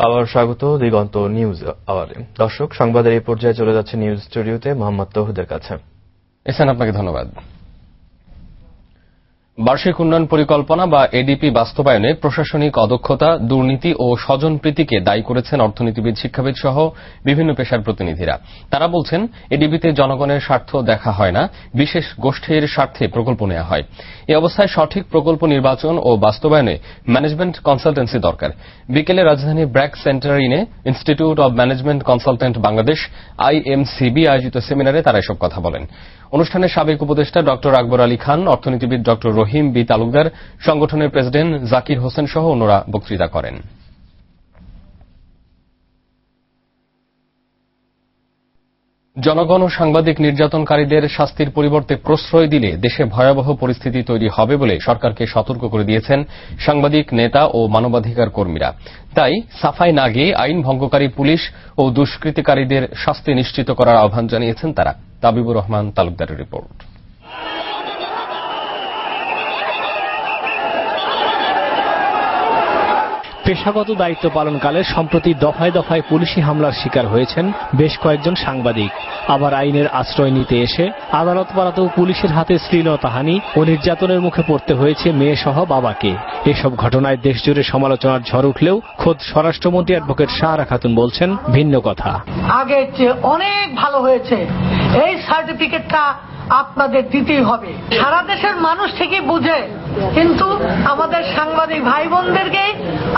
আবার স্বাগত দিগন্ত নিউজ আওয়ারে। দর্শক, সংবাদের এই পর্যায়ে চলে যাচ্ছে নিউজ স্টুডিওতে মোহাম্মদ তৌহিদের কাছে। এসান, আপনাকে ধন্যবাদ। বার্ষিক উন্নয়ন পরিকল্পনা বা এডিপি বাস্তবায়নে প্রশাসনিক অদক্ষতা, দুর্নীতি ও স্বজনপ্রীতিকে দায়ী করেছেন অর্থনীতিবিদ, শিক্ষাবিদ সহ বিভিন্ন পেশার প্রতিনিধিরা। তারা বলছেন, এডিপিতে জনগণের স্বার্থ দেখা হয় না, বিশেষ গোষ্ঠীর স্বার্থে প্রকল্প নেওয়া হয়। এই অবস্থায় সঠিক প্রকল্প নির্বাচন ও বাস্তবায়নে ম্যানেজমেন্ট কনসালটেন্সি দরকার। বিকেলে রাজধানী ব্র্যাক সেন্টারিনে institute of management consultant Bangladesh IMCB আয়োজিত সেমিনারে তারা এসব কথা বলেন। অনুষ্ঠানে সাবেক উপদেষ্টা ডক্টর আকবর আলী খান, অর্থনীতিবিদ ডক্টর রহিম বি তালুকদার, সংগঠনের প্রেসিডেন্ট জাকির হোসেন সহ অন্যরা বক্তৃতা করেন। জনগণ ও সাংবাদিক নির্যাতনকারীদের শাস্তির পরিবর্তে প্রশ্রয় দিলে দেশে ভয়াবহ পরিস্থিতি তৈরি হবে বলে সরকারকে সতর্ক করে দিয়েছেন সাংবাদিক, নেতা ও মানবাধিকার কর্মীরা। তাই সাফাই না গিয়ে আইন ভঙ্গকারী পুলিশ ও দুষ্কৃতিকারীদের শাস্তি নিশ্চিত করার আহ্বান জানিয়েছেন তারা। তাবিবুর রহমান তালুকদারের রিপোর্ট। পেশাগত দায়িত্ব পালনকালে সম্প্রতি দফায় দফায় পুলিশি হামলার শিকার হয়েছেন বেশ কয়েকজন সাংবাদিক। আবার আইনের আশ্রয় নিতে এসে আদালত পাড়াতেও পুলিশের হাতে শ্লীলতাহানি ও নির্যাতনের মুখে পড়তে হয়েছে মেয়ে সহ বাবাকে। এসব ঘটনায় দেশজুড়ে সমালোচনার ঝড় উঠলেও খোদ স্বরাষ্ট্রমন্ত্রী অ্যাডভোকেট শাহরা খাতুন বলছেন ভিন্ন কথা। আগের চেয়ে অনেক ভালো হয়েছে, এই সার্টিফিকেটটা আপনাদের দিতেই হবে। সারা দেশের মানুষ ঠিকই বুঝে, কিন্তু আমাদের সাংবাদিক ভাই বোনদেরকে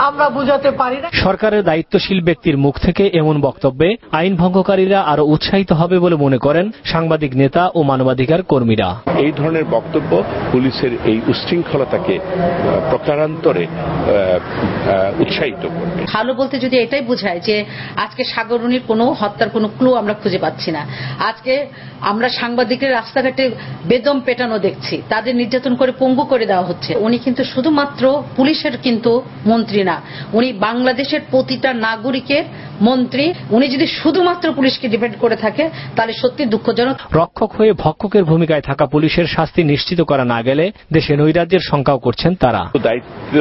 আমরা বুঝাতে পারি না। সরকারের দায়িত্বশীল ব্যক্তির মুখ থেকে এমন বক্তব্যে আইন ভঙ্গকারীরা আরো উৎসাহিত হবে বলে মনে করেন সাংবাদিক, নেতা ও মানবাধিকার কর্মীরা। এই ধরনের বক্তব্য পুলিশের এই উচ্ছৃঙ্খলতাকে প্রকারান্তরে উৎসাহিত করবে। ভালো বলতে যদি এটাই বোঝায় যে আজকে সাগররুনির কোনো হত্যার কোনো ক্লু আমরা খুঁজে পাচ্ছি না, আজকে আমরা সাংবাদিকের রাস্তাঘাটে বেদম পেটানো দেখছি, তাদের নির্যাতন করে পঙ্গু করে দেওয়া হচ্ছে। উনি কিন্তু শুধুমাত্র পুলিশের কিন্তু মন্ত্রী না, উনি বাংলাদেশের প্রতিটা নাগরিকের মন্ত্রী। উনি যদি শুধুমাত্র পুলিশকে ডিপেন্ড করে থাকে তাহলে সত্যি দুঃখজনক। রক্ষক হয়ে ভক্ষকের ভূমিকায় থাকা পুলিশের শাস্তি নিশ্চিত করা না গেলে দেশে নৈরাজ্যের শঙ্কাও করছেন তারা। দায়িত্ব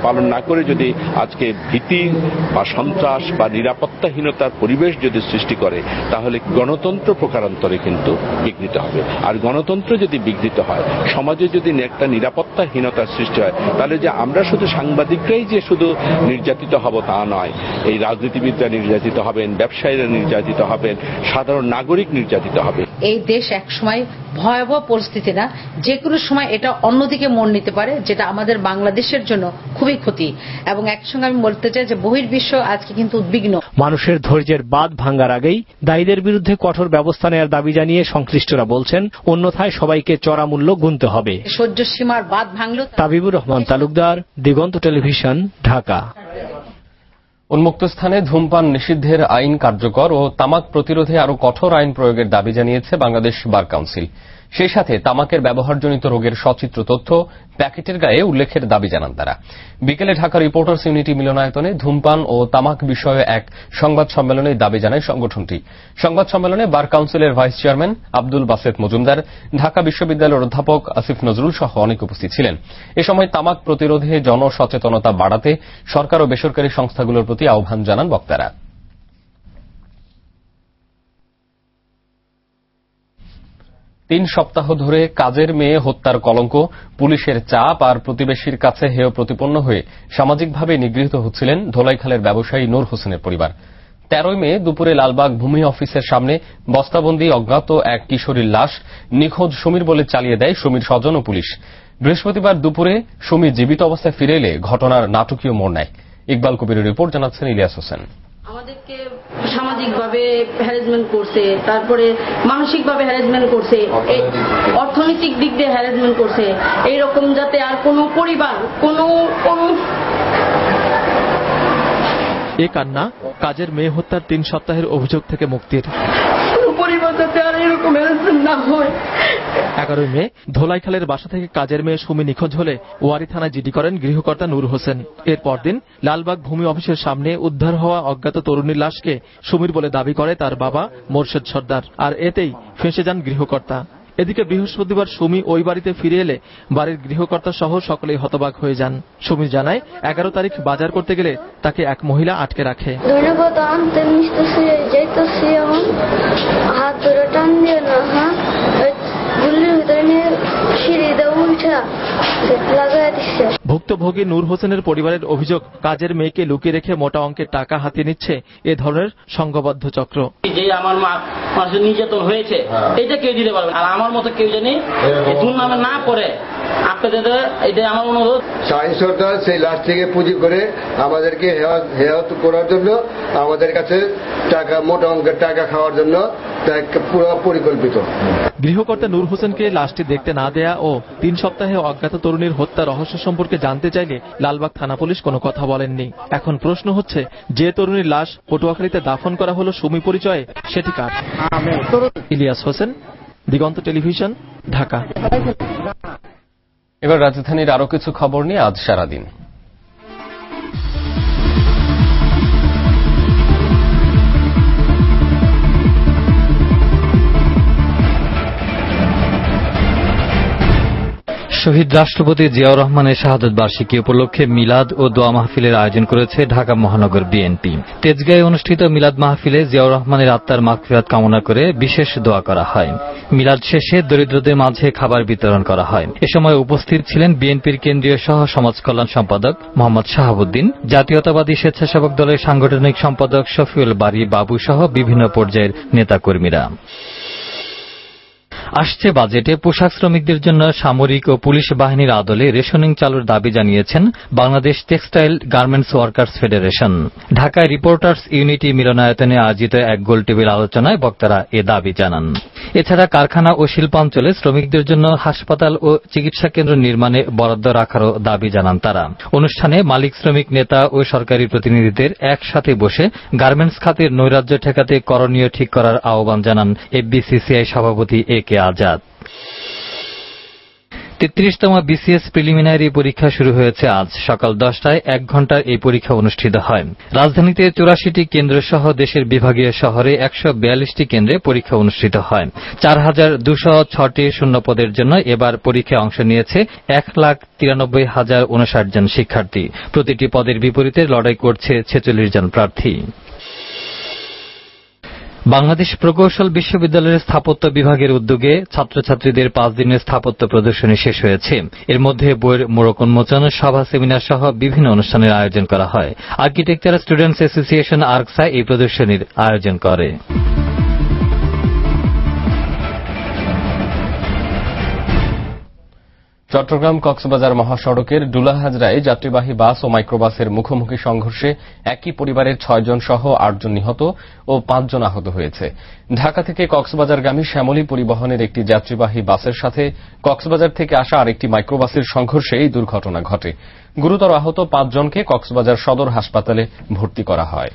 পালন না করে যদি আজকে ভীতি বা সন্ত্রাস বা নিরাপত্তাহীনতার পরিবেশ যদি সৃষ্টি করে, তাহলে গণতন্ত্র প্রকারান্তরে কিন্তু বিঘ্নিত হবে। আর গণতন্ত্র যদি বিঘ্নিত হয়, সমাজে যদি একটা নিরাপত্তাহীনতার সৃষ্টি হয়, তাহলে যে আমরা শুধু সাংবাদিকরাই যে শুধু নির্যাতিত হব তা নয়, এই রাজনীতিবিদরা নির্যাতিত হবেন, ব্যবসায়ীরা নির্যাতিত হবেন, সাধারণ নাগরিক নির্যাতিত হবে। এই দেশ একসময় ভয়াবহ পরিস্থিতি না, যে কোনো সময় এটা অন্যদিকে মোড় নিতে পারে, যেটা আমাদের বাংলাদেশের জন্য খুবই ক্ষতি। এবং একসঙ্গে আমি বলতে চাই যে বহির্বিশ্ব আজকে কিন্তু উদ্বিগ্ন। মানুষের ধৈর্যের বাঁধ ভাঙার আগেই দায়ীদের বিরুদ্ধে কঠোর ব্যবস্থা নেওয়ার দাবি জানিয়ে সংশ্লিষ্টরা বলছেন, অন্যথায় সবাইকে চড়া মূল্য গুনতে হবে। সহ্য সীমার বাঁধ ভাঙল। তাবিবুর রহমান তালুকদার, দিগন্ত টেলিভিশন, ঢাকা। উন্মুক্ত স্থানে ধূমপান নিষিদ্ধের আইন কার্যকর ও তামাক প্রতিরোধে আরো কঠোর আইন প্রয়োগের দাবি জানিয়েছে বাংলাদেশ বার কাউন্সিল। সেই সাথে তামাকের ব্যবহারজনিত রোগের সচিত্র তথ্য প্যাকেটের গায়ে উল্লেখের দাবি জানান তারা। বিকেলে ঢাকা রিপোর্টার্স ইউনিটি মিলনায়তনে ধূমপান ও তামাক বিষয়ে এক সংবাদ সম্মেলনে দাবি জানায় সংগঠনটি। সংবাদ সম্মেলনে বার কাউন্সিলের ভাইস চেয়ারম্যান আব্দুল বাসেত মজুমদার, ঢাকা বিশ্ববিদ্যালয়ের অধ্যাপক আসিফ নজরুল সহ অনেকে উপস্থিত ছিলেন। এ সময় তামাক প্রতিরোধে জনসচেতনতা বাড়াতে সরকার ও বেসরকারি সংস্থাগুলোর প্রতি আহ্বান জানান বক্তারা। 3 সপ্তাহ ধরে কাজের মেয়ে হত্যার কলঙ্ক, পুলিশের চাপ আর প্রতিবেশীর কাছে হেয় প্রতিপন্ন হয়ে সামাজিকভাবে নিগৃহীত হচ্ছিলেন ধোলাইখালের ব্যবসায়ী নূর হোসেনের পরিবার। 13 মে দুপুরে লালবাগ ভূমি অফিসের সামনে বস্তাবন্দি অজ্ঞাত এক কিশোরীর লাশ নিখোঁজ সুমির বলে চালিয়ে দেয় সুমির স্বজন ও পুলিশ। বৃহস্পতিবার দুপুরে সুমি জীবিত অবস্থায় ফিরে এলে ঘটনার নাটকীয় মোড় নেয়। ইকবাল কবিরের রিপোর্ট, জানাচ্ছেন ইলিয়াস হোসেন। আমাদেরকে সামাজিকভাবে হ্যারাসমেন্ট করছে, তারপরে মানসিকভাবে হ্যারাসমেন্ট করছে, অর্থনৈতিক দিক দিয়ে হ্যারাসমেন্ট করছে। এইরকম যাতে আর কোনো পরিবার কোনো এ কান্না কাজের মেয়ে হত্যার 3 সপ্তাহের অভিযোগ থেকে মুক্তির। পরিবার যাতে আর এরকম হ্যারাসমেন্ট না হয়। 11 মে ধোলাইখালের বাসা থেকে কাজের মেয়ে সুমি নিখোঁজ হলে ওয়ারী থানায় জিডি করেন গৃহকর্তা নূর হোসেন। এর পরদিন লালবাগ ভূমি অফিসের সামনে উদ্ধার হওয়া অজ্ঞাত তরুণীর লাশকে সুমির বলে দাবি করে তার বাবা মোরশেদ সর্দার, আর এতেই ফেঁসে যান গৃহকর্তা। এদিকে বৃহস্পতিবার সুমি ওই বাড়িতে ফিরে এলে বাড়ির গৃহকর্তা সহ সকলেই হতবাক হয়ে যান। সুমি জানায় 11 তারিখ বাজার করতে গেলে তাকে এক মহিলা আটকে রাখে। ধন্যবাদ আনতে মিশতেছি যাইতেছি এখন হাত ধরে টান দিয়ে না গুলির ভিতরে নিয়ে সিঁড়ি দিয়ে উল্টা লাগাই দিচ্ছে। ভুক্তভোগী নূর হোসেনের পরিবারের অভিযোগ, কাজের মেয়েকে লুকিয়ে রেখে মোটা অঙ্কের টাকা হাতিয়ে নিচ্ছে এ ধরনের সংঘবদ্ধ চক্র। যে আমার মা মানুষের নির্যাতন হয়েছে এটা কেউ দিতে পারবে, আর আমার মতো কেউ জানি দুর্নামে না পড়ে আপনাদের এটা আমার অনুরোধ। শাহিন সরকার সেই লাশ থেকে পুঁজি করে আমাদেরকে হেয়াত করার জন্য আমাদের কাছে টাকা মোটা অঙ্কের টাকা খাওয়ার জন্য পুরো পরিকল্পিত। গৃহকর্তা নূর হোসেনকে লাশটি দেখতে না দেয়া ও 3 সপ্তাহে অজ্ঞাত তরুণীর হত্যা রহস্য সম্পর্কে জানতে চাইলে লালবাগ থানা পুলিশ কোনো কথা বলেননি। এখন প্রশ্ন হচ্ছে, যে তরুণীর লাশ পটুয়াখালীতে দাফন করা হলো সুমি পরিচয়ে, সেটি কার? ইলিয়াস হোসেন, দিগন্ত টেলিভিশন, ঢাকা। এবার রাজধানীর আরো কিছু খবর নিয়ে আজ সারাদিন। শহীদ রাষ্ট্রপতি জিয়াউর রহমানের শাহাদত বার্ষিকী উপলক্ষে মিলাদ ও দোয়া মাহফিলের আয়োজন করেছে ঢাকা মহানগর বিএনপি। তেজগাঁয়ে অনুষ্ঠিত মিলাদ মাহফিলে জিয়াউর রহমানের আত্মার মাগফিরাত কামনা করে বিশেষ দোয়া করা হয়। মিলাদ শেষে দরিদ্রদের মাঝে খাবার বিতরণ করা হয়। এ সময় উপস্থিত ছিলেন বিএনপির কেন্দ্রীয় সহ সমাজ কল্যাণ সম্পাদক মোহাম্মদ শাহাবুদ্দিন, জাতীয়তাবাদী স্বেচ্ছাসেবক দলের সাংগঠনিক সম্পাদক শফিউল বারী বাবু সহ বিভিন্ন পর্যায়ের নেতাকর্মীরা। আসছে বাজেটে পোশাক শ্রমিকদের জন্য সামরিক ও পুলিশ বাহিনীর আদলে রেশনিং চালুর দাবি জানিয়েছেন Bangladesh textile garments workers federation. ঢাকায় রিপোর্টার্স ইউনিটি মিলনায়তনে আয়োজিত এক গোলটেবিল আলোচনায় বক্তারা এ দাবি জানান। এছাড়া কারখানা ও শিল্পাঞ্চলে শ্রমিকদের জন্য হাসপাতাল ও চিকিৎসা কেন্দ্র নির্মাণে বরাদ্দ রাখারও দাবি জানান তারা। অনুষ্ঠানে মালিক শ্রমিক নেতা ও সরকারি প্রতিনিধিদের একসাথে বসে গার্মেন্টস খাতের নৈরাজ্য ঠেকাতে করণীয় ঠিক করার আহ্বান জানান এফবিসিসিআই সভাপতি এ কে আজাদ। 33তম বিসিএস প্রিলিমিনারি পরীক্ষা শুরু হয়েছে আজ সকাল 10টায়। 1 ঘণ্টার এই পরীক্ষা অনুষ্ঠিত হয়। রাজধানীতে 84টি কেন্দ্র সহ দেশের বিভাগীয় শহরে 142টি কেন্দ্রে পরীক্ষা অনুষ্ঠিত হয়। 4206টি শূন্যপদের জন্য এবার পরীক্ষায় অংশ নিয়েছে 1,93,059 জন শিক্ষার্থী। প্রতিটি পদের বিপরীতে লড়াই করছে 46 জন প্রার্থী। বাংলাদেশ প্রকৌশল বিশ্ববিদ্যালয়ের স্থাপত্য বিভাগের উদ্যোগে ছাত্রছাত্রীদের 5 দিনের স্থাপত্য প্রদর্শনী শেষ হয়েছে। এর মধ্যে বইয়ের মোড়ক উন্মোচন, সভা, সেমিনার সহ বিভিন্ন অনুষ্ঠানের আয়োজন করা হয়। আর্কিটেকচার স্টুডেন্টস অ্যাসোসিয়েশন আর্কসা এই প্রদর্শনীর আয়োজন করে। চট্টগ্রাম কক্সবাজার মহাসড়কের ডুলাহাজরায় যাত্রীবাহী বাস ও মাইক্রোবাসের মুখোমুখি সংঘর্ষে একই পরিবারের 6 জন সহ 8 জন নিহত ও 5 জন আহত হয়েছে। ঢাকা থেকে কক্সবাজারগামী শ্যামলী পরিবহনের একটি যাত্রীবাহী বাসের সাথে কক্সবাজার থেকে আসা আরেকটি মাইক্রোবাসের সংঘর্ষে এই দুর্ঘটনা ঘটে। গুরুতর আহত 5 জনকে কক্সবাজার সদর হাসপাতালে ভর্তি করা হয়।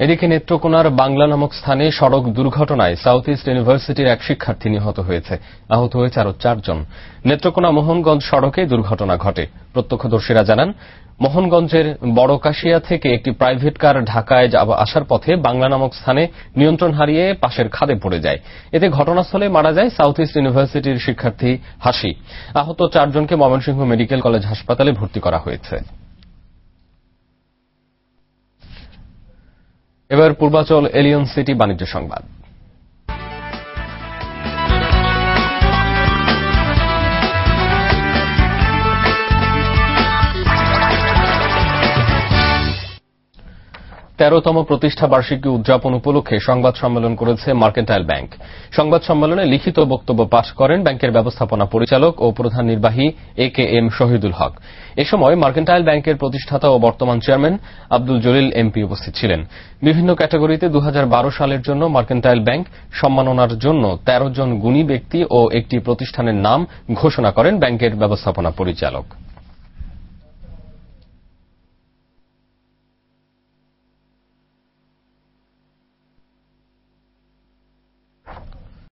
এদিকে নেত্রকোনার বাংলা নামক স্থানে সড়ক দুর্ঘটনায় সাউথ ইস্ট ইউনিভার্সিটির এক শিক্ষার্থী নিহত হয়েছে। আহত হয়েছে আরো 4 জন। নেত্রকোনা মোহনগঞ্জ সড়কে দুর্ঘটনা ঘটে। প্রত্যক্ষদর্শীরা জানান, মোহনগঞ্জের বড়কাশিয়া থেকে একটি প্রাইভেট কার ঢাকায় আসার পথে বাংলা নামক স্থানে নিয়ন্ত্রণ হারিয়ে পাশের খাদে পড়ে যায়। এতে ঘটনাস্থলে মারা যায় সাউথ ইস্ট ইউনিভার্সিটির শিক্ষার্থী হাসি। আহত 4 জনকে ময়মনসিংহ মেডিকেল কলেজ হাসপাতালে ভর্তি করা হয়েছে। এবার পূর্বাচল এলিয়ন সিটি বাণিজ্য সংবাদ। 13তম প্রতিষ্ঠা বার্ষিকী উদযাপন উপলক্ষে সংবাদ সম্মেলন করেছে মার্কেন্টাইল ব্যাংক। সংবাদ সম্মেলনে লিখিত বক্তব্য পাঠ করেন ব্যাংকের ব্যবস্থাপনা পরিচালক ও প্রধান নির্বাহী এ.কে.এম. শহীদুল হক। এ সময় মার্কেন্টাইল ব্যাংকের প্রতিষ্ঠাতা ও বর্তমান চেয়ারম্যান আব্দুল জলিল এমপি উপস্থিত ছিলেন। বিভিন্ন ক্যাটাগরিতে 2012 সালের জন্য মার্কেন্টাইল ব্যাংক সম্মাননার জন্য 13 জন গুণী ব্যক্তি ও একটি প্রতিষ্ঠানের নাম ঘোষণা করেন ব্যাংকের ব্যবস্থাপনা পরিচালক।